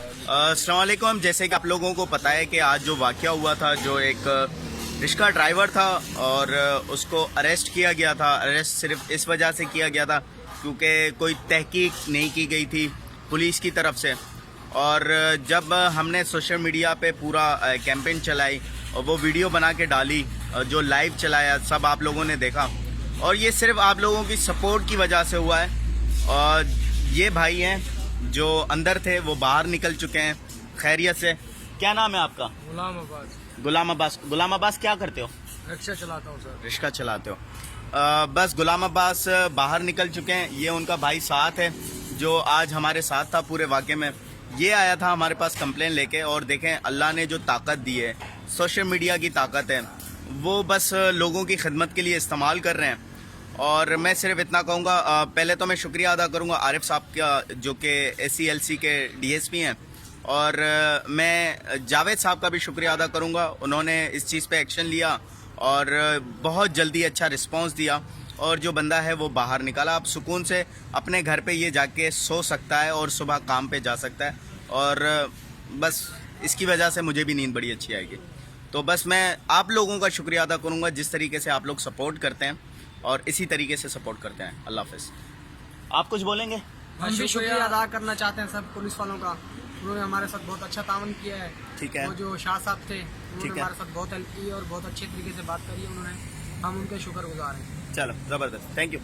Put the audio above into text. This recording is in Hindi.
अस्सलाम वालेकुम। जैसे कि आप लोगों को पता है कि आज जो वाक़या हुआ था, जो एक रिक्शा ड्राइवर था और उसको अरेस्ट किया गया था। अरेस्ट सिर्फ इस वजह से किया गया था क्योंकि कोई तहकीक नहीं की गई थी पुलिस की तरफ से। और जब हमने सोशल मीडिया पे पूरा कैंपेन चलाई और वो वीडियो बना के डाली, जो लाइव चलाया, सब आप लोगों ने देखा। और ये सिर्फ आप लोगों की सपोर्ट की वजह से हुआ है। और ये भाई हैं जो अंदर थे, वो बाहर निकल चुके हैं खैरियत से। क्या नाम है आपका? गुलाम अब्बास। गुलाम अब्बास। गुलाम अब्बास क्या करते हो? रिक्शा चलाता हूँ सर। रिक्शा चलाते हो। बस गुलाम अब्बास बाहर निकल चुके हैं। ये उनका भाई साथ है जो आज हमारे साथ था पूरे वाक़े में। ये आया था हमारे पास कंप्लेन लेके। और देखें, अल्लाह ने जो ताकत दी है, सोशल मीडिया की ताकत है, वो बस लोगों की खिदमत के लिए इस्तेमाल कर रहे हैं। और मैं सिर्फ इतना कहूँगा, पहले तो मैं शुक्रिया अदा करूँगा आरिफ साहब का, जो कि SCLC के DSP हैं। और मैं जावेद साहब का भी शुक्रिया अदा करूँगा। उन्होंने इस चीज़ पे एक्शन लिया और बहुत जल्दी अच्छा रिस्पांस दिया और जो बंदा है वो बाहर निकाला। अब सुकून से अपने घर पे ये जाके सो सकता है और सुबह काम पे जा सकता है। और बस इसकी वजह से मुझे भी नींद बड़ी अच्छी आएगी। तो बस मैं आप लोगों का शुक्रिया अदा करूँगा जिस तरीके से आप लोग सपोर्ट करते हैं और इसी तरीके से सपोर्ट करते हैं। अल्लाह हाफ़िज़। आप कुछ बोलेंगे? हम भी शुक्रिया अदा करना चाहते हैं सब पुलिस वालों का। उन्होंने हमारे साथ बहुत अच्छा तावन किया है। ठीक है। वो जो शाह साहब थे, उन्होंने ठीक है। हमारे साथ बहुत हेल्प की और बहुत अच्छे तरीके से बात करी है उन्होंने। हम उनके शुक्रगुजार हैं। चलो, ज़बरदस्त। Thank you.